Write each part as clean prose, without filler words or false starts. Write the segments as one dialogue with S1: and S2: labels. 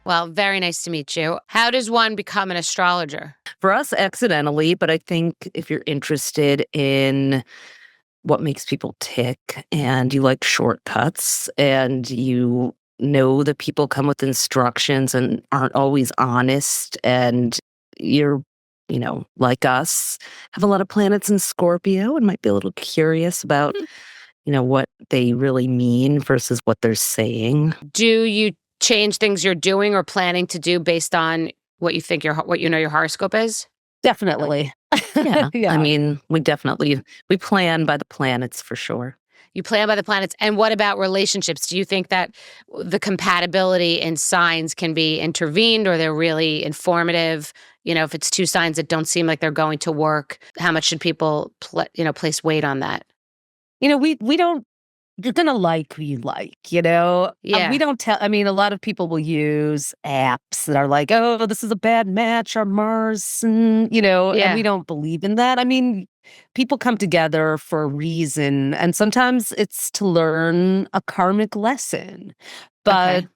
S1: Well, very nice to meet you. How does one become an astrologer?
S2: For us, accidentally, but I think if you're interested in what makes people tick and you like shortcuts and you know that people come with instructions and aren't always honest and you're like us, have a lot of planets in Scorpio and might be a little curious about what they really mean versus what they're saying.
S1: Do you change things you're doing or planning to do based on what you think what you know your horoscope is?
S3: Definitely.
S2: Yeah.
S3: Yeah.
S2: I mean, we plan by the planets for sure.
S1: You plan by the planets. And what about relationships? Do you think that the compatibility in signs can be intervened or they're really informative? If it's two signs that don't seem like they're going to work, how much should people place weight on that?
S3: We don't, you're going to like who you like,
S1: Yeah.
S3: We don't tell, a lot of people will use apps that are like, oh, this is a bad match, our Mars, and we don't believe in that. People come together for a reason, and sometimes it's to learn a karmic lesson. But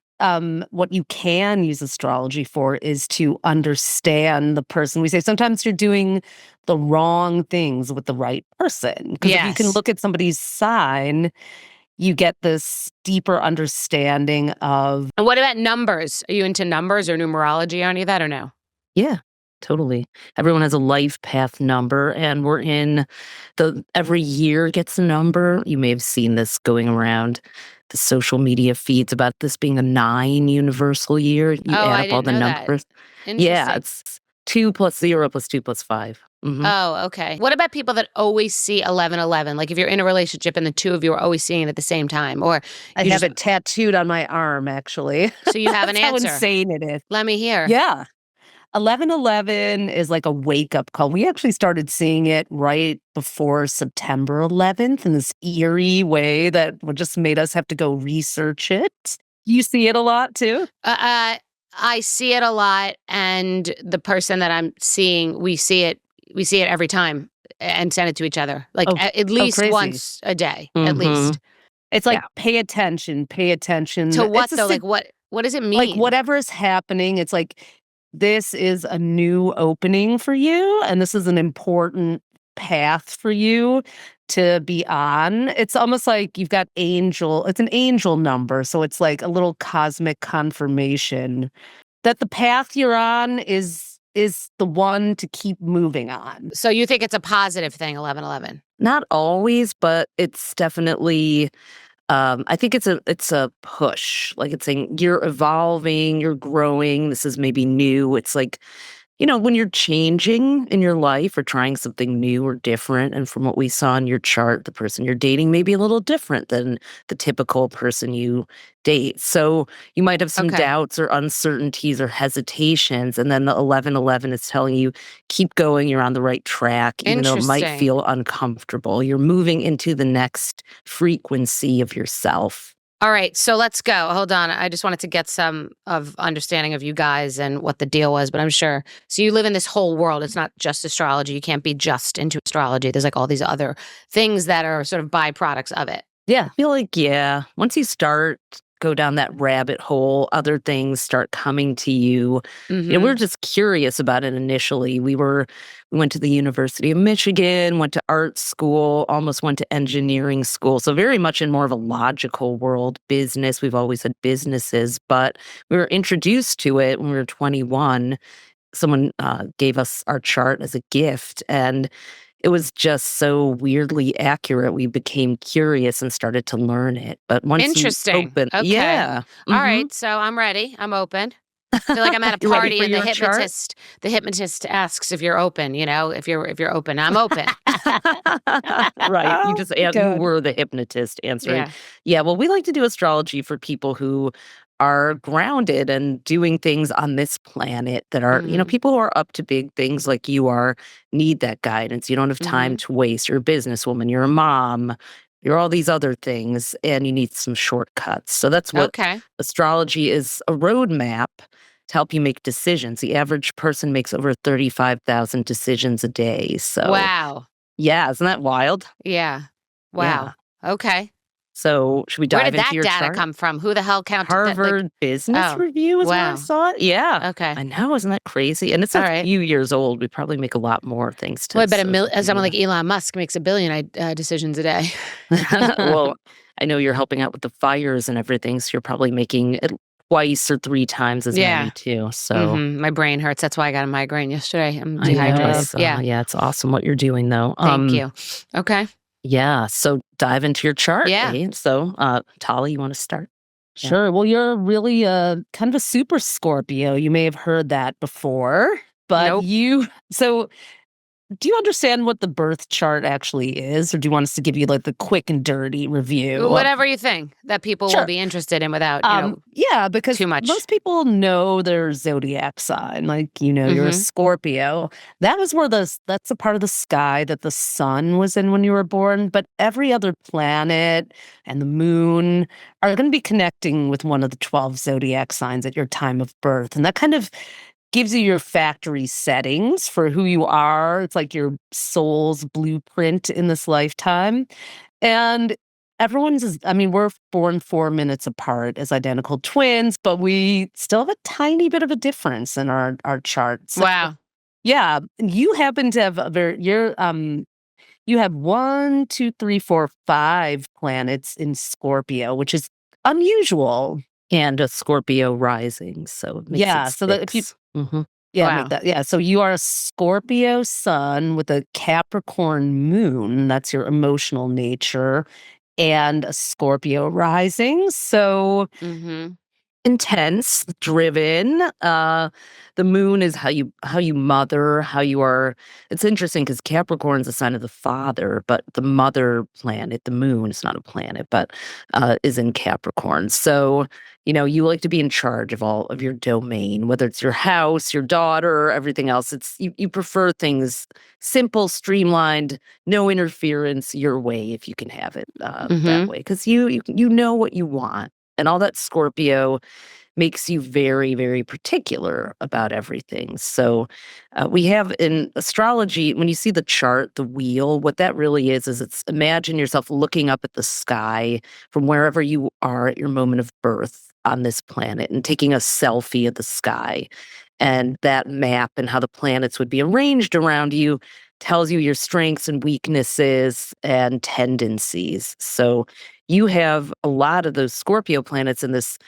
S3: what you can use astrology for is to understand the person. We say sometimes you're doing the wrong things with the right person. Because if you can look at somebody's sign, you get this deeper understanding of...
S1: And what about numbers? Are you into numbers or numerology or any of that or no?
S2: Yeah, totally. Everyone has a life path number, and we're in every year gets a number. You may have seen this going around the social media feeds about this being a 9 universal year. You add up all the numbers. Yeah, it's 2 + 0 + 2 + 5. Mm-hmm.
S1: Oh, okay. What about people that always see 11/11? Like if you're in a relationship and the two of you are always seeing it at the same time, or
S3: I have it tattooed on my arm, actually.
S1: So you have an answer.
S3: How insane it is.
S1: Let me hear.
S3: Yeah. 11/11 is like a wake-up call. We actually started seeing it right before September 11th in this eerie way that just made us have to go research it. You see it a lot too?
S1: I see it a lot, and the person that I'm seeing, we see it every time and send it to each other. Like at least once a day, at least.
S3: It's like pay attention.
S1: To what though? Like what does it mean?
S3: Like whatever is happening, it's like this is a new opening for you, and this is an important path for you to be on. It's almost like you've got it's an angel number, so it's like a little cosmic confirmation that the path you're on is the one to keep moving on.
S1: So you think it's a positive thing, 11/11?
S2: Not always, but it's definitely I think it's a push. Like it's saying you're evolving, you're growing, this is maybe new. It's like, when you're changing in your life or trying something new or different, and from what we saw in your chart, the person you're dating may be a little different than the typical person you date. So you might have some doubts or uncertainties or hesitations, and then the 11/11 is telling you, keep going, you're on the right track, even though it might feel uncomfortable. You're moving into the next frequency of yourself.
S1: All right, so let's go. Hold on. I just wanted to get some of understanding of you guys and what the deal was, but I'm sure. So you live in this whole world. It's not just astrology. You can't be just into astrology. There's like all these other things that are sort of byproducts of it.
S2: Yeah, I feel like, once you go down that rabbit hole, other things start coming to you.
S1: Mm-hmm.
S2: We're just curious about it initially. We went to the University of Michigan, went to art school, almost went to engineering school. So very much in more of a logical world, business. We've always had businesses, but we were introduced to it when we were 21. Someone gave us our chart as a gift, and it was just so weirdly accurate. We became curious and started to learn it. But once
S1: Interesting.
S2: you open,
S1: Okay.
S2: yeah.
S1: All right, so I'm ready. I'm open. I feel like I'm at a party and the hypnotist asks if you're open, if you're open. I'm open.
S2: Right. You just you were the hypnotist answering. Yeah, well, we like to do astrology for people who are grounded and doing things on this planet that are, people who are up to big things like you are, need that guidance. You don't have time to waste. You're a businesswoman, you're a mom, you're all these other things, and you need some shortcuts. So that's what astrology is, a roadmap to help you make decisions. The average person makes over 35,000 decisions a day. So
S1: wow.
S2: Yeah, isn't that wild?
S1: Yeah. Wow. Yeah. Okay.
S2: So should we
S1: Where
S2: dive
S1: did
S2: into
S1: that
S2: your
S1: data
S2: chart?
S1: come from? Who the hell counted that?
S2: Harvard Business
S1: Oh,
S2: Review is where I
S1: wow.
S2: saw it. Yeah.
S1: Okay.
S2: I know, isn't that crazy? And it's
S1: All
S2: a
S1: right.
S2: few years old. We probably make a lot more thanks
S1: Well,
S2: to
S1: I bet
S2: social
S1: someone like
S2: media.
S1: Elon Musk makes a billion decisions a day.
S2: Well, I know you're helping out with the fires and everything, so you're probably making it twice or 3 times as many
S1: Yeah.
S2: too. So
S1: My brain hurts. That's why I got a migraine yesterday. I'm
S2: I know. I
S1: dehydrated.
S2: saw.
S1: Yeah.
S2: Yeah, it's awesome what you're doing though.
S1: Thank you. Okay.
S2: Yeah. So dive into your chart.
S1: Yeah.
S2: Eh? So Tali, you want to start? Yeah.
S3: Sure. Well, you're really kind of a super Scorpio. You may have heard that before, but
S1: Nope.
S3: so do you understand what the birth chart actually is, or do you want us to give you like the quick and dirty review?
S1: Whatever you think that people will
S3: Sure.
S1: be interested in without,
S3: Yeah, because
S1: too much.
S3: most people know their zodiac sign, like you're a Scorpio. That's a part of the sky that the sun was in when you were born, but every other planet and the moon are going to be connecting with one of the 12 zodiac signs at your time of birth, and that kind of gives you your factory settings for who you are. It's like your soul's blueprint in this lifetime. And we're born 4 minutes apart as identical twins, but we still have a tiny bit of a difference in our charts. So,
S1: Wow.
S3: yeah, you happen to have you have 1, 2, 3, 4, 5 planets in Scorpio, which is unusual.
S2: And a Scorpio rising, so it makes
S3: Yeah,
S2: it
S3: so that if you
S2: 6. Mhm.
S1: Wow.
S3: make that. Yeah, so you are a Scorpio sun with a Capricorn moon. That's your emotional nature, and a Scorpio rising. So
S1: Mm-hmm.
S2: Intense, driven. The moon is how you mother, how you are. It's interesting because Capricorn's a sign of the father, but the mother planet, the moon, is not a planet, but is in Capricorn. So you like to be in charge of all of your domain, whether it's your house, your daughter, everything else. It's you prefer things simple, streamlined, no interference, your way if you can have it that way, because you know what you want. And all that Scorpio makes you very, very particular about everything. So we have in astrology, when you see the chart, the wheel, what that really is it's imagine yourself looking up at the sky from wherever you are at your moment of birth on this planet and taking a selfie of the sky. And that map and how the planets would be arranged around you tells you your strengths and weaknesses and tendencies. So you have a lot of those Scorpio planets in this,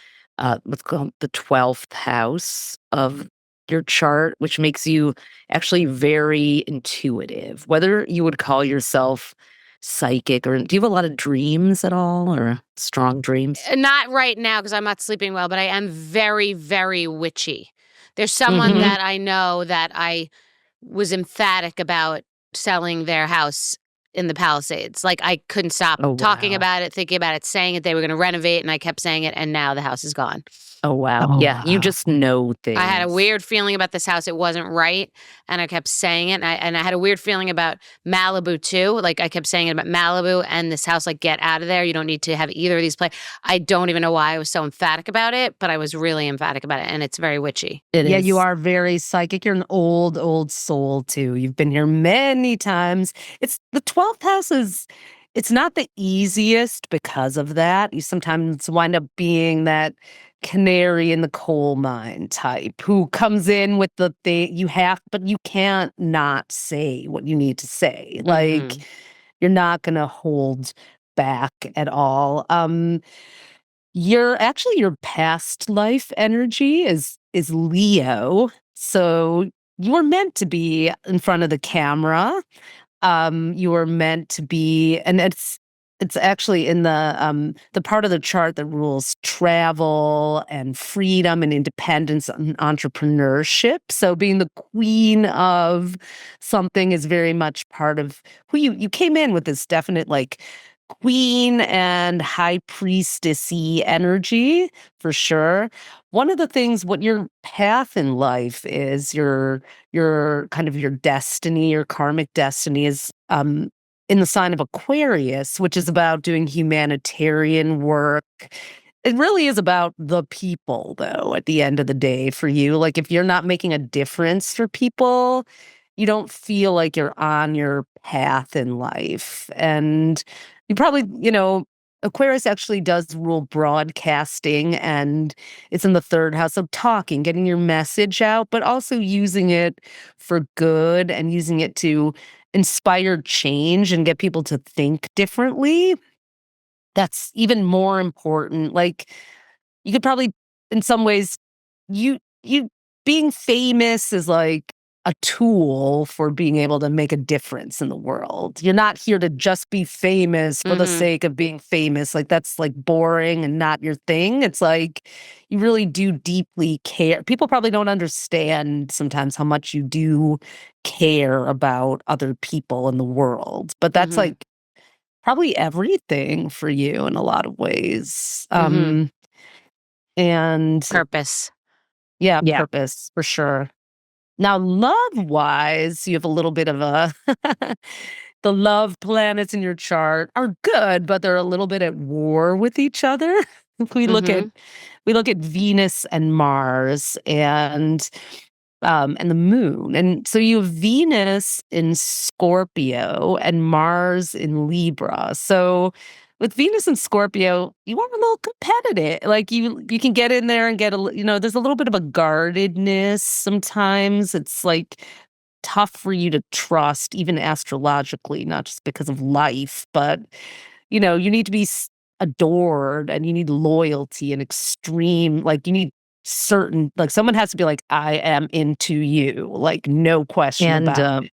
S2: what's called the 12th house of your chart, which makes you actually very intuitive. Whether you would call yourself psychic, or do you have a lot of dreams at all, or strong dreams?
S1: Not right now because I'm not sleeping well, but I am very, very witchy. There's someone
S2: Mhm.
S1: that I know that I was emphatic about selling their house in the Palisades. Like, I couldn't stop
S2: Oh,
S1: talking
S2: wow.
S1: about it, thinking about it, saying it. They were going to renovate, and I kept saying it, and now the house is gone.
S2: Oh, wow.
S3: Oh,
S2: Yeah, you
S3: wow.
S2: just know things.
S1: I had a weird feeling about this house. It wasn't right, and I kept saying it. And I had a weird feeling about Malibu too. Like, I kept saying it about Malibu and this house. Like, get out of there. You don't need to have either of these play. I don't even know why I was so emphatic about it, but I was really emphatic about it, and it's very witchy.
S2: It
S3: Yeah,
S2: is.
S3: you are very psychic. You're an old soul too. You've been here many times. It's the 12th house it's not the easiest because of that. You sometimes wind up being that canary in the coal mine type who comes in with the thing but you can't not say what you need to say. Like, you're not gonna hold back at all. Your past life energy is Leo. So you were meant to be in front of the camera. You were meant to be, and it's actually in the part of the chart that rules travel and freedom and independence and entrepreneurship. So being the queen of something is very much part of who you came in with, this definite like queen and high priestessy energy for sure. One of the things, what your path in life is, your kind of your destiny, your karmic destiny is in the sign of Aquarius, which is about doing humanitarian work. It really is about the people, though, at the end of the day for you. Like, if you're not making a difference for people, you don't feel like you're on your path in life. And you probably, Aquarius actually does rule broadcasting, and it's in the third house of talking, getting your message out, but also using it for good and using it to inspire change and get people to think differently. That's even more important. Like, you could probably, in some ways, you being famous is like a tool for being able to make a difference in the world. You're not here to just be famous for the
S1: Mhm.
S3: sake of being famous. Like, that's like boring and not your thing. It's like you really do deeply care. People probably don't understand sometimes how much you do care about other people in the world. But that's
S1: Mhm.
S3: like probably everything for you in a lot of ways.
S1: Mhm.
S3: And
S1: Purpose.
S3: yeah,
S2: Yeah.
S3: purpose for sure. Now, love-wise, you have a little bit of a the love planets in your chart are good, but they're a little bit at war with each other. If
S1: Mhm.
S3: we look at Venus and Mars and the moon. And so you have Venus in Scorpio and Mars in Libra. So with Venus and Scorpio, you are a little competitive. Like you can get in there and get there's a little bit of a guardedness sometimes. It's like tough for you to trust, even astrologically, not just because of life, but you need to be adored and you need loyalty and extreme, like you need certain, like someone has to be like, I am into you, like no question
S2: And
S3: about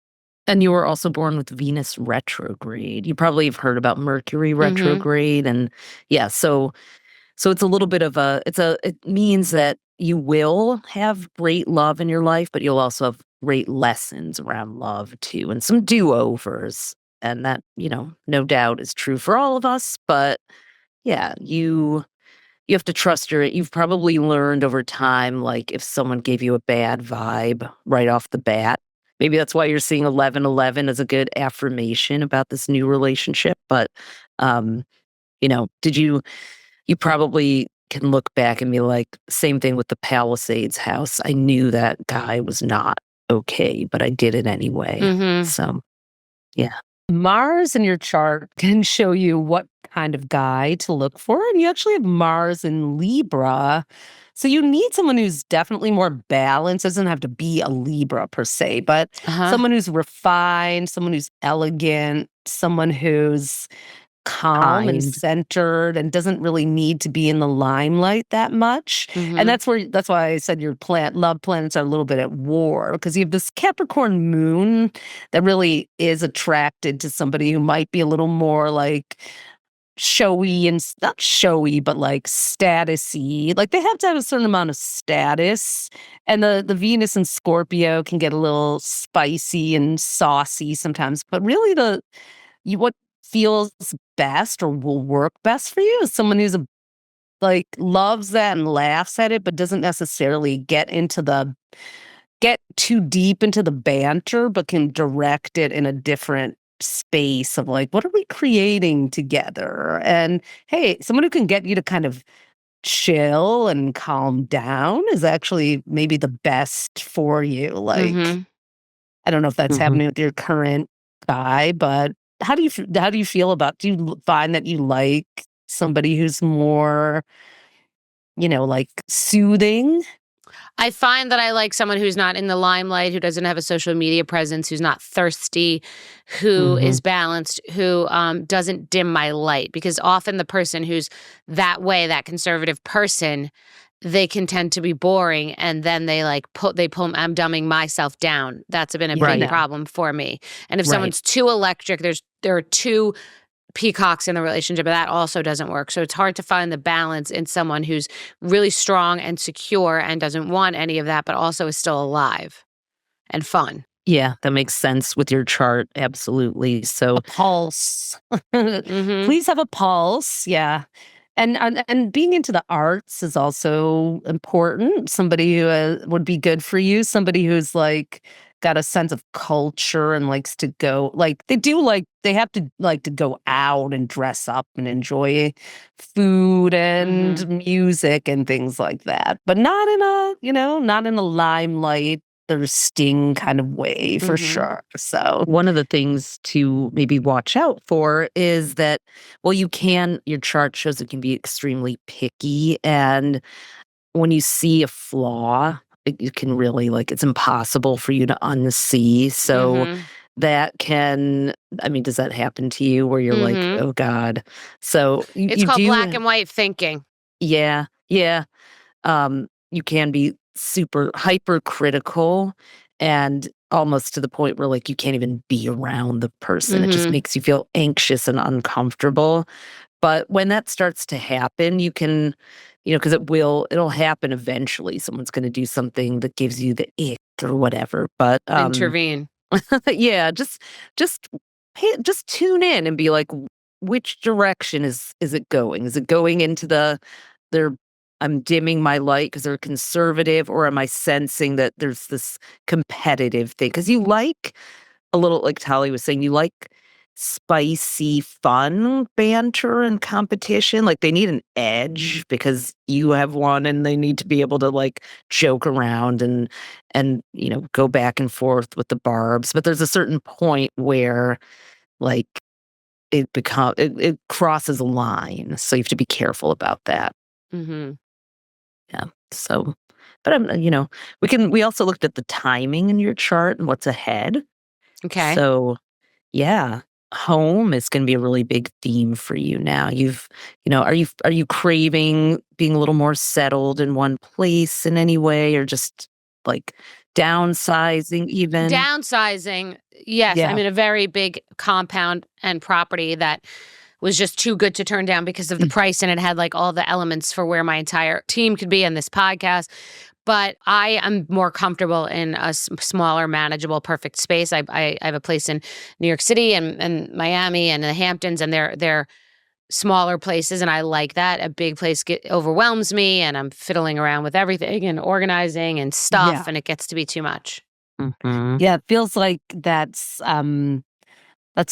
S2: and you were also born with Venus retrograde. You probably have heard about Mercury
S1: Mhm.
S2: retrograde, and yeah, so it's a little bit of it means that you will have great love in your life, but you'll also have great lessons around love too, and some do-overs. And that, no doubt is true for all of us, but yeah, you have to trust you've probably learned over time, like if someone gave you a bad vibe right off the bat, maybe that's why you're seeing 1111 as a good affirmation about this new relationship. But, um, did you probably can look back and be like, same thing with the Palisades house. I knew that guy was not okay, but I did it anyway.
S1: Mhm.
S2: So, yeah.
S3: Mars in your chart can show you what kind of guy to look for. And you actually have Mars in Libra. So you need someone who's definitely more balanced. Doesn't have to be a Libra per se, but
S1: Uh-huh.
S3: someone who's refined, someone who's elegant, someone who's calm and
S2: Kind.
S3: centered and doesn't really need to be in the limelight that much. And
S1: Mhm.
S3: that's why I said your love planets are a little bit at war, because you have this Capricorn moon that really is attracted to somebody who might be a little more like showy and not showy, but like statusy. Like they have to have a certain amount of status. And the Venus and Scorpio can get a little spicy and saucy sometimes. But really what feels best or will work best for you is someone who's like loves that and laughs at it, but doesn't necessarily get too deep into the banter, but can direct it in a different space of like, what are we creating together? And hey, someone who can get you to kind of chill and calm down is actually maybe the best for you. Like,
S1: Mhm.
S3: I don't know if that's
S2: Mhm.
S3: happening with your current guy, but how do you feel about? Do you find that you like somebody who's more, like soothing?
S1: I find that I like someone who's not in the limelight, who doesn't have a social media presence, who's not thirsty, who is
S2: Mhm.
S1: balanced, who doesn't dim my light. Because often the person who's that way, that conservative person, they can tend to be boring, and then they pull. I'm dumbing myself down. That's been a
S3: Yeah,
S1: big
S2: Right.
S3: no.
S1: problem for me. And if
S3: Right.
S1: someone's too electric, there are two peacocks in the relationship, but that also doesn't work. So it's hard to find the balance in someone who's really strong and secure and doesn't want any of that, but also is still alive and fun.
S2: Yeah, that makes sense with your chart. Absolutely.
S3: A
S2: So,
S3: pulse.
S1: Mhm.
S3: Please have a pulse. Yeah. And being into the arts is also important. Somebody who would be good for you. Somebody who's like got a sense of culture and likes to go like they have to like to go out and dress up and enjoy food and
S1: Mhm.
S3: music and things like that. But not in a limelight their sting kind of way for sure. So
S2: one of the things to maybe watch out for is that, well, your chart shows it can be extremely picky. And when you see a flaw, you can really it's impossible for you to unsee. So that can, I mean, does that happen to you where you're like, oh God? So
S1: it's
S2: you
S1: called
S2: do,
S1: black and white thinking.
S2: yeah, yeah. You can be super hypercritical and almost to the point where you can't even be around the person. It just makes you feel anxious and uncomfortable. But when that starts to happen, you can, because it'll happen eventually. Someone's going to do something that gives you the ick or whatever. But
S1: Intervene.
S2: yeah, just just tune in and be like, which direction is it going? Is it going into they're I'm dimming my light because they're conservative, or am I sensing that there's this competitive thing? Because you like a little, like Tali was saying, you like spicy, fun banter and competition. Like they need an edge because you have one, and they need to be able to joke around and go back and forth with the barbs. But there's a certain point where like it crosses a line, so you have to be careful about that. Yeah. So, but we also looked at the timing in your chart and what's ahead.
S1: Okay.
S2: So, yeah, home is going to be a really big theme for you now. Are you craving being a little more settled in one place in any way, or just downsizing even?
S1: Downsizing, yes. I'm
S3: yeah.
S1: in a very big compound and property that was just too good to turn down because of the price, and it had all the elements for where my entire team could be in this podcast. But I am more comfortable in a smaller, manageable, perfect space. I have a place in New York City and Miami and the Hamptons, and they're smaller places, and I like that. A big place overwhelms me, and I'm fiddling around with everything and organizing and stuff,
S3: Yeah.
S1: and it gets to be too much.
S3: Yeah, it feels like that's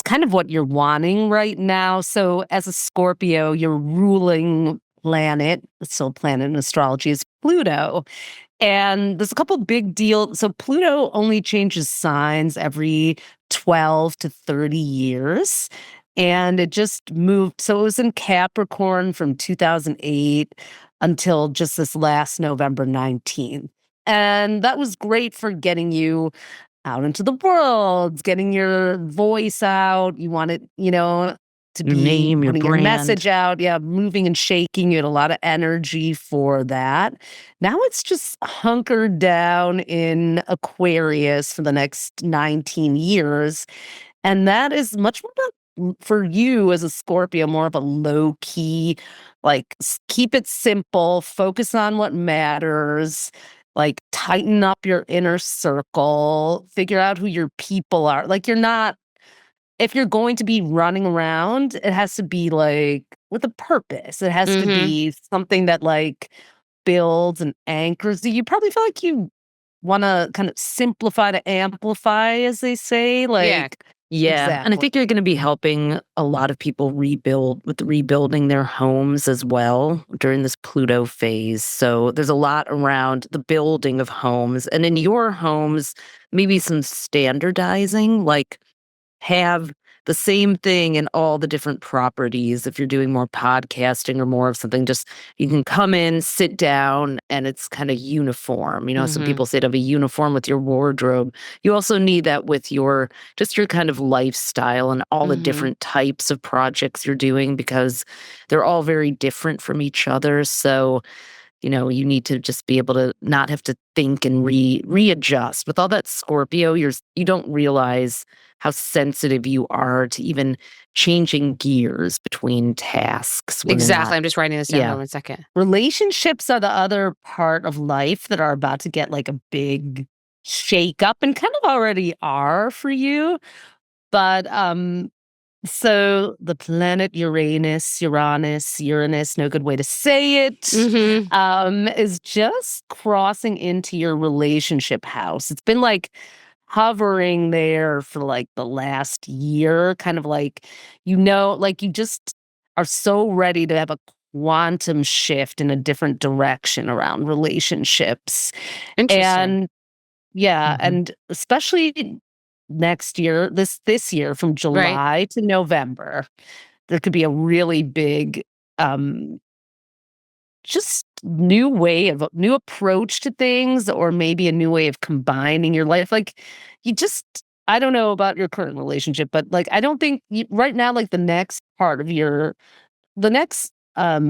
S3: kind of what you're wanting right now. So as a Scorpio, your ruling planet, the sole planet in astrology, is Pluto. And there's a couple big deals. So Pluto only changes signs every 12 to 30 years. And it just moved. So it was in Capricorn from 2008 until just this last November 19th. And that was great for getting you out into the world, getting your voice out. You want it, to
S2: Your
S3: be
S2: name, your
S3: putting your
S2: brand.
S3: message out. Yeah, moving and shaking. You had a lot of energy for that. Now it's just hunkered down in Aquarius for the next 19 years. And that is much more for you as a Scorpio, more of a low key, keep it simple, focus on what matters, tighten up your inner circle, figure out who your people are. You're not, if you're going to be running around, it has to be with a purpose. It has to be something that builds and anchors you. You probably feel like you want to kind of simplify to amplify, as they say.
S1: Yeah.
S2: Yeah. And I
S3: Exactly.
S2: think you're going to be helping a lot of people rebuilding their homes as well during this Pluto phase. So there's a lot around the building of homes. And in your homes, maybe some standardizing, have the same thing in all the different properties. If you're doing more podcasting or more of something, just you can come in, sit down, and it's kind of uniform. Some people say to have a uniform with your wardrobe. You also need that with your kind of lifestyle and all the different types of projects you're doing, because they're all very different from each other. So you need to just be able to not have to think and readjust. With all that Scorpio, you don't realize how sensitive you are to even changing gears between tasks.
S1: Exactly. I'm just writing this down.
S2: Yeah.
S1: Hold on 1 second.
S3: Relationships are the other part of life that are about to get a big shake up, and kind of already are for you. But so the planet Uranus, no good way to say it, is just crossing into your relationship house. It's been hovering there for the last year, kind of you just are so ready to have a quantum shift in a different direction around relationships.
S1: Interesting.
S3: And Yeah, and especially next year, this year from
S1: Right.
S3: July to November, there could be a really big, um, just new approach to things, or maybe a new way of combining your life. Like, you just I don't know about your current relationship, but, like, I don't think right now, like, the next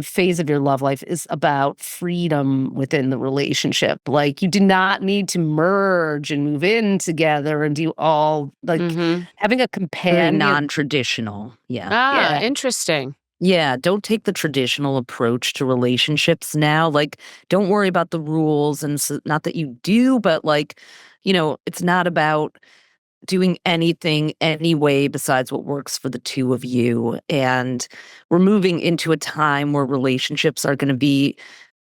S3: phase of your love life is about freedom within the relationship. Like, you do not need to merge and move in together and do all like
S1: Mhm.
S3: having a
S2: Very
S3: companion.
S2: non-traditional. Yeah.
S1: Ah,
S3: Yeah.
S1: interesting.
S2: Yeah, don't take the traditional approach to relationships now. Like, don't worry about the rules, and not that you do, but like, it's not about doing anything anyway besides what works for the two of you. And we're moving into a time where relationships are going to be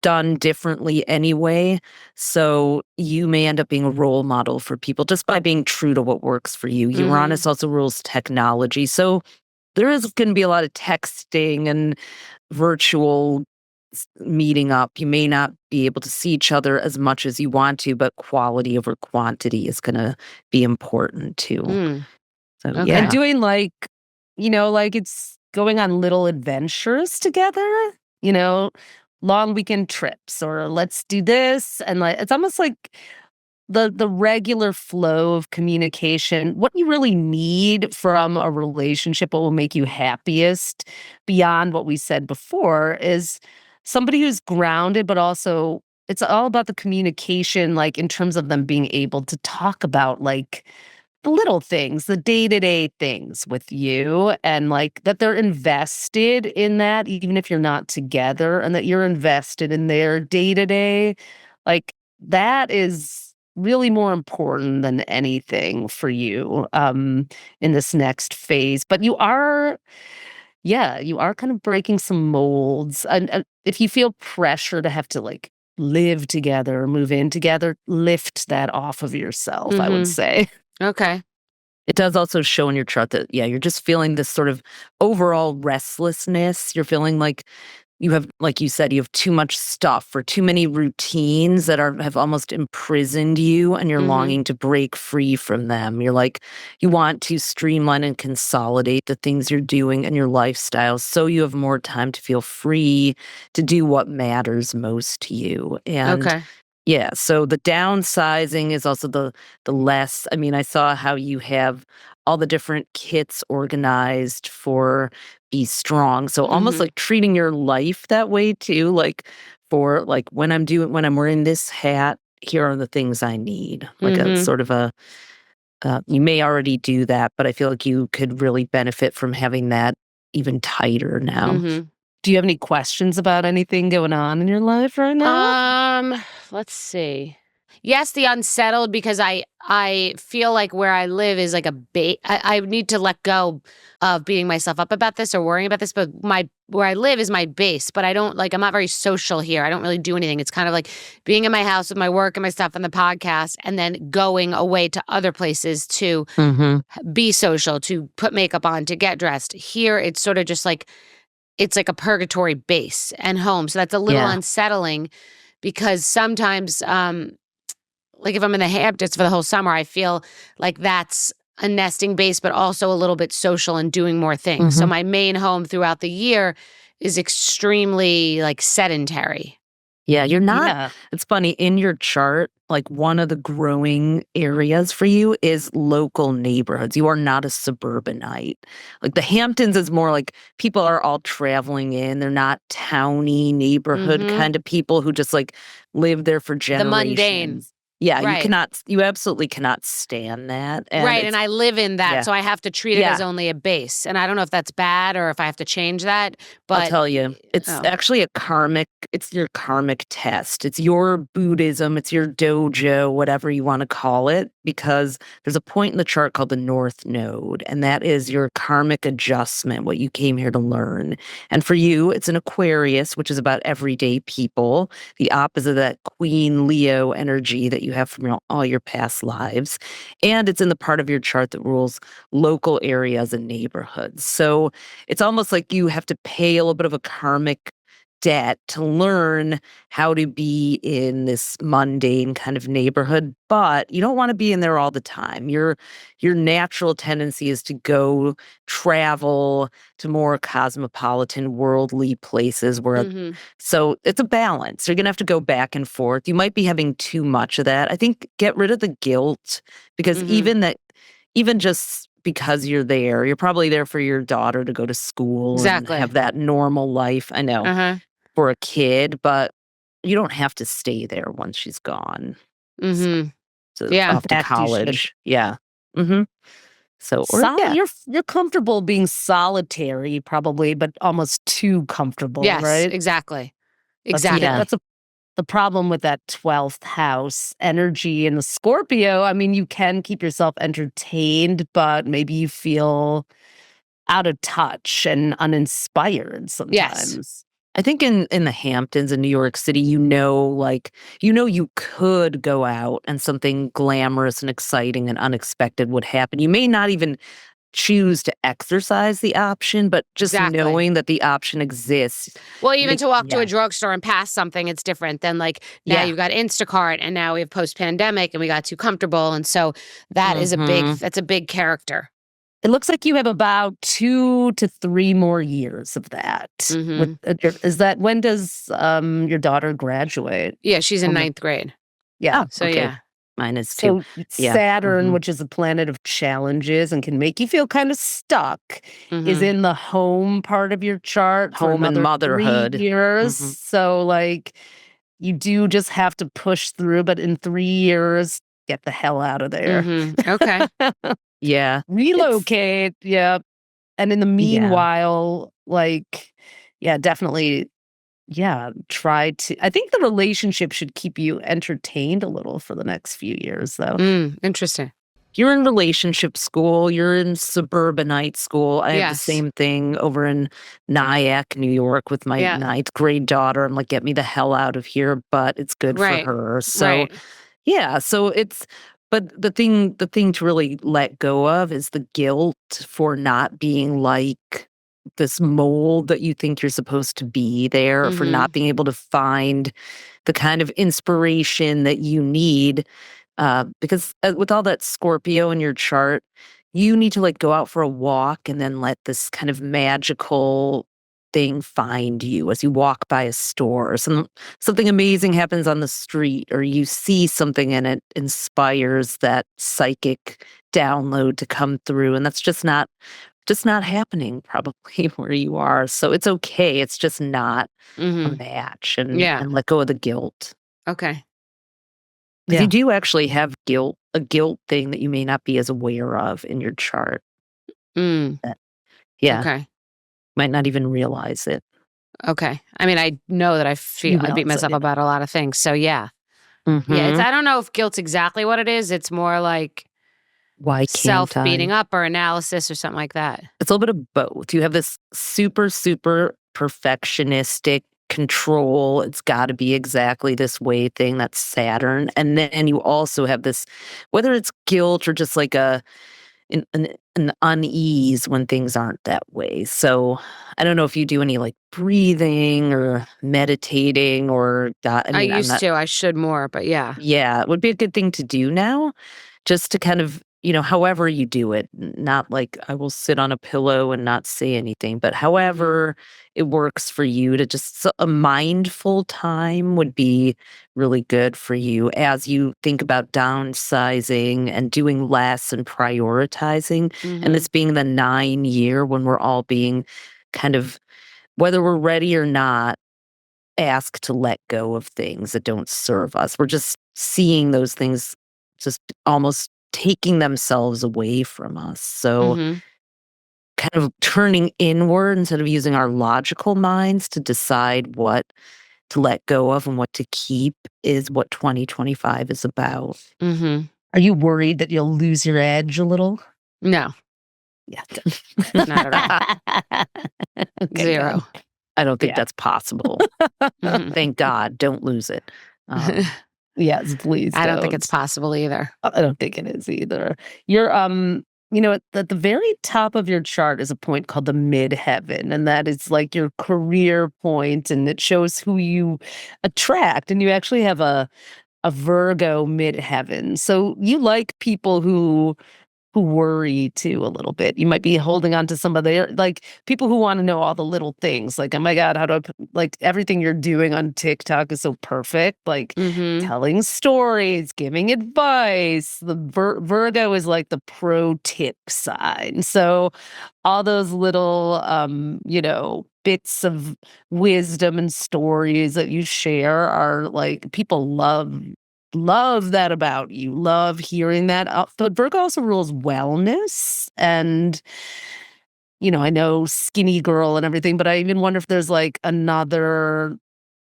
S2: done differently anyway. So you may end up being a role model for people just by being true to what works for you.
S1: Mhm.
S2: Uranus also rules technology. So there is going to be a lot of texting and virtual meeting up. You may not be able to see each other as much as you want to, but quality over quantity is going to be important too.
S1: Mm.
S2: So,
S3: And
S1: Okay.
S2: yeah.
S3: doing like, like it's going on little adventures together, you know, long weekend trips, or let's do this. And like, it's almost like the regular flow of communication, what you really need from a relationship, what will make you happiest beyond what we said before, is somebody who's grounded, but also it's all about the communication, like in terms of them being able to talk about like the little things, the day-to-day things with you, and like that they're invested in that even if you're not together, and that you're invested in their day-to-day. Like, that is really more important than anything for you in this next phase. But you are kind of breaking some molds. And if you feel pressure to have to like live together, move in together, lift that off of yourself, I would
S1: Mhm.
S3: say.
S1: Okay.
S2: It does also show in your chart that, yeah, you're just feeling this sort of overall restlessness. You're feeling like you have, like you said, you have too much stuff or too many routines that have almost imprisoned you, and you're
S1: Mhm.
S2: longing to break free from them. You're like, you want to streamline and consolidate the things you're doing and your lifestyle so you have more time to feel free to do what matters most to you. And
S1: Okay.
S2: yeah, so the downsizing is also the less. I mean, I saw how you have all the different kits organized for Be Strong. So almost
S1: Mhm.
S2: like treating your life that way too, like for like when I'm wearing this hat, here are the things I need. Like a
S1: Mhm.
S2: sort of a you may already do that, but I feel like you could really benefit from having that even tighter now.
S1: Mhm.
S3: Do you have any questions about anything going on in your life right now?
S1: Um, let's see. Yes, the unsettled because I feel like where I live is like I need to let go of beating myself up about this or worrying about this, but my where I live is my base, but I don't like I'm not very social here. I don't really do anything. It's kind of like being in my house with my work and my stuff and the podcast and then going away to other places to
S2: Mhm.
S1: be social, to put makeup on, to get dressed. Here it's sort of just like it's like a purgatory base and home. So that's a little
S2: Yeah.
S1: unsettling because sometimes, like if I'm in the Hamptons for the whole summer, I feel like that's a nesting base, but also a little bit social and doing more things. So
S2: Mhm.
S1: my main home throughout the year is extremely like sedentary.
S2: Yeah, you're not.
S3: Yeah.
S2: It's funny in your chart, like one of the growing areas for you is local neighborhoods. You are not a suburbanite. Like the Hamptons is more like people are all traveling in. They're not towny neighborhood
S1: Mhm.
S2: kind of people who just like live there for
S1: The mundane.
S2: generations. Yeah,
S1: Right.
S2: you absolutely cannot stand that. And
S1: Right, and
S2: it's,
S1: I live in that,
S2: yeah,
S1: so I have to treat it as
S2: yeah.
S1: only a base, and I don't know if that's bad or if I have to change that,
S2: I'll
S1: but
S2: tell you, it's
S1: oh.
S2: actually it's your karmic test. It's your Buddhism, it's your dojo, whatever you want to call it, because there's a point in the chart called the North Node, and that is your karmic adjustment, what you came here to learn. And for you, it's an Aquarius, which is about everyday people, the opposite of that Queen Leo energy that you have from all your past lives. And it's in the part of your chart that rules local areas and neighborhoods. So it's almost like you have to pay a little bit of a karmic debt to learn how to be in this mundane kind of neighborhood, but you don't want to be in there all the time. Your natural tendency is to go travel to more cosmopolitan, worldly places where
S1: Mhm.
S2: so it's a balance. You're gonna have to go back and forth. You might be having too much of that. I think get rid of the guilt because
S1: Mhm.
S2: even just because you're there, you're probably there for your daughter to go to school and
S1: Exactly.
S2: have that normal life. I know
S1: Uh-huh.
S2: for a kid, but you don't have to stay there once she's gone. So,
S1: Mhm.
S2: so
S1: Yeah.
S2: off
S3: In
S2: to
S3: fact, you should.
S2: college. Yeah. Hmm. So, or yeah.
S3: You're comfortable being solitary, probably, but almost too comfortable,
S1: Yes,
S3: right?
S1: exactly.
S2: Yeah.
S1: Exactly.
S3: The problem with that 12th house energy in the Scorpio. I mean, you can keep yourself entertained, but maybe you feel out of touch and uninspired
S1: Yes.
S3: sometimes.
S2: I think in the Hamptons in New York City, you could go out and something glamorous and exciting and unexpected would happen. You may not even choose to exercise the option, but just
S1: Exactly.
S2: knowing that the option exists.
S1: Well, even to walk to a
S2: Yeah.
S1: drugstore and pass something, it's different than like now
S2: Yeah.
S1: you've got Instacart and now we have post-pandemic and we got too comfortable. And so
S2: Mhm.
S1: that's a big character.
S3: It looks like you have about 2 to 3 more years of that. With
S1: Mhm.
S3: is that when does your daughter graduate?
S1: Yeah, she's in
S3: From the
S1: ninth grade.
S3: Yeah.
S2: Oh,
S1: So
S2: okay.
S1: yeah.
S2: Mine is too.
S3: So
S2: Yeah.
S3: Saturn,
S2: Mhm.
S3: which is a planet of challenges and can make you feel kind of stuck, is
S1: Mhm.
S3: in the home part of your chart for
S2: Home and
S3: another 3
S2: motherhood.
S3: years.
S2: Mhm.
S3: So, like, you do just have to push through, but in 3 years, get the hell out of there.
S1: Mhm. Okay.
S2: Yeah. It's
S3: Relocate, yeah. And in the
S2: yeah.
S3: meanwhile, like, yeah, definitely, yeah, try to I think the relationship should keep you entertained a little for the next few years, though.
S1: Interesting.
S2: You're in relationship school, you're in suburbanite school. I have the
S1: Yes.
S2: same thing over in Nyack, New York with my
S1: Yeah.
S2: ninth grade daughter. I'm like, get me the hell out of here, but it's good for
S1: Right.
S2: her. So
S1: Right.
S2: yeah, so it's but the thing to really let go of is the guilt for not being like this mold that you think you're supposed to be there, for not
S1: Mhm.
S2: being able to find the kind of inspiration that you need. Because with all that Scorpio in your chart, you need to like go out for a walk and then let this kind of magical thing find you as you walk by a store or something amazing happens on the street or you see something and it inspires that psychic download to come through and that's just not happening probably where you are. So it's okay. It's just not a
S1: Mhm.
S2: match and
S1: Yeah.
S2: and let go of the guilt.
S1: Okay.
S2: Because you
S3: Yeah.
S2: do actually have a guilt thing that you may not be as aware of in your chart.
S1: Mm.
S2: That yeah,
S1: Okay.
S2: might not even realize it.
S1: Okay. I mean, I know that
S3: You
S1: I beat
S3: realize it,
S1: myself
S3: yeah.
S1: about a lot of things. So yeah. Yeah, it's
S2: Mhm.
S1: I don't know if guilt's exactly what it is. It's more like
S2: Why can't
S1: self-beating
S2: I?
S1: up or analysis or something like that.
S2: It's a little bit of both. You have this super, super perfectionistic control. It's got to be exactly this way thing. That's Saturn. And then you also have this, whether it's guilt or just like an unease when things aren't that way. So I don't know if you do any like breathing or meditating or God. I
S1: I
S2: mean, I'm
S1: used
S2: not.
S1: to, I should more, but yeah.
S2: Yeah, it would be a good thing to do now, just to kind of, however you do it, not like I will sit on a pillow and not say anything, but
S1: Mhm.
S2: however it works for you to just a mindful time would be really good for you as you think about downsizing and doing less and prioritizing. And
S1: Mhm.
S2: this being the 9 year when we're all being kind of, whether we're ready or not, ask to let go of things that don't serve us. We're just seeing those things just almost taking themselves away from us. So,
S1: Mhm.
S2: kind of turning inward instead of using our logical minds to decide what to let go of and what to keep is what 2025 is about.
S1: Mhm.
S3: Are you worried that you'll lose your edge a little?
S1: No,
S3: Yeah.
S1: not at all.
S3: Okay, good.
S1: 0.
S2: I don't think
S3: Yeah.
S2: that's possible.
S1: Mhm.
S2: Thank God. Don't lose it. Um,
S3: Yes, please
S1: I don't think it's
S3: don't.
S1: possible either.
S3: I don't think it is either. Your At the very top of your chart is a point called the midheaven, and that is like your career point, and it shows who you attract. And you actually have a Virgo midheaven. So you like people who worry too a little bit. You might be holding on to some of their like people who want to know all the little things. Like, oh my God, how do like everything you're doing on TikTok is so perfect. Like
S1: Mm-hmm.
S3: telling stories, giving advice. The Virgo is like the pro tip sign. So all those little bits of wisdom and stories that you share are like people love that about you, love hearing that. But Virgo also rules wellness. And, I know skinny girl and everything, but I even wonder if there's like another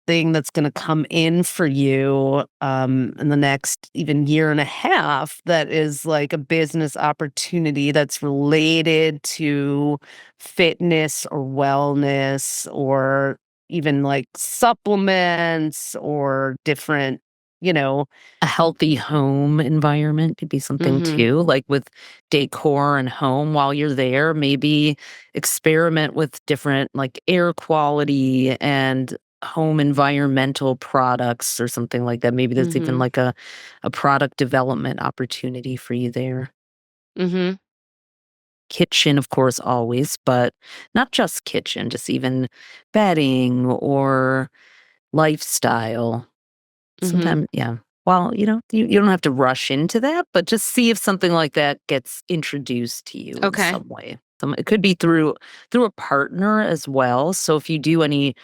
S3: thing that's going to come in for you in the next even year and a half that is like a business opportunity that's related to fitness or wellness or even like supplements or different, you know,
S2: A healthy home environment could be something
S1: Mm-hmm.
S2: too, like with decor and home while you're there. Maybe experiment with different like air quality and home environmental products or something like that. Maybe there's even
S1: Mm-hmm.
S2: like a product development opportunity for you there.
S1: Mm-hmm.
S2: Kitchen, of course, always, but not just kitchen, just even bedding or lifestyle.
S1: Mm-hmm.
S2: Sometimes, yeah. Well, you don't have to rush into that, but just see if something like that gets introduced to you in
S1: Okay.
S2: some way. It could be through a partner as well. So if you do any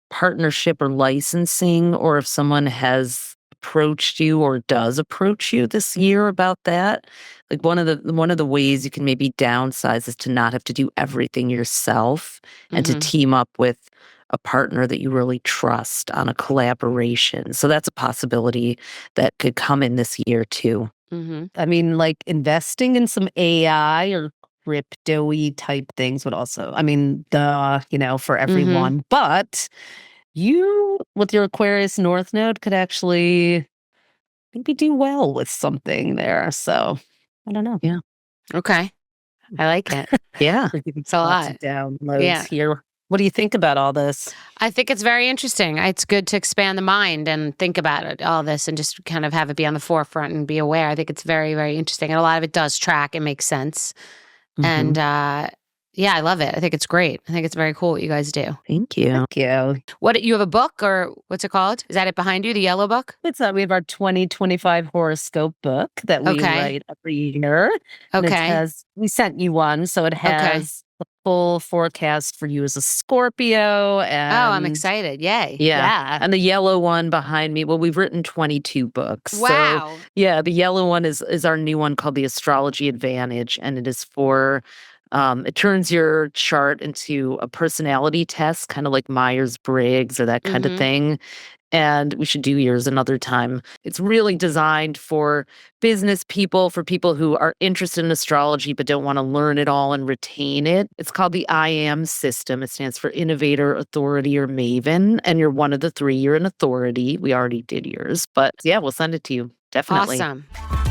S2: partnership or licensing, or if someone has approached you or does approach you this year about that, like one of the ways you can maybe downsize is to not have to do everything yourself and to
S1: Mm-hmm.
S2: team up with a partner that you really trust on a collaboration. So that's a possibility that could come in this year too.
S1: Mm-hmm.
S3: I mean, like investing in some AI or crypto-y type things would also, I mean, for
S1: Mm-hmm.
S3: everyone. But you, with your Aquarius North Node, could actually maybe do well with something there. So I don't know.
S2: Yeah.
S1: Okay. I like it.
S2: Yeah.
S3: We're giving
S1: It's a
S3: lots of
S1: lot.
S3: downloads
S1: Yeah.
S3: here. What do you think about all this?
S1: I think it's very interesting. It's good to expand the mind and think about it, all this, and just kind of have it be on the forefront and be aware. I think it's very, very interesting. And a lot of it does track and make sense.
S2: Hmm.
S1: And yeah, I love it. I think it's great. I think it's very cool what you guys do.
S2: Thank you.
S3: Thank you.
S1: What, you have a book, or what's it called? Is that it behind you, the yellow book?
S3: We have our 2025 horoscope book that we
S1: Okay.
S3: write every year. And
S1: Okay.
S3: we sent you one. So it
S1: Okay.
S3: has the full forecast for you as a Scorpio.
S1: Oh, I'm
S3: And
S1: excited. Yay.
S2: Yeah.
S3: yeah,
S2: And the yellow one behind me, well, we've written 22 books. So,
S1: Wow.
S2: yeah, the yellow one is our new one called the Astrology Advantage, and it is for it turns your chart into a personality test, kind of like Myers-Briggs or that kind of
S1: Mm-hmm.
S2: thing. And we should do yours another time. It's really designed for business people, for people who are interested in astrology but don't want to learn it all and retain it. It's called the I Am system. It stands for Innovator, Authority, or Maven. And you're one of the three. You're an authority. We already did yours. But yeah, we'll send it to you. Definitely.
S1: Awesome.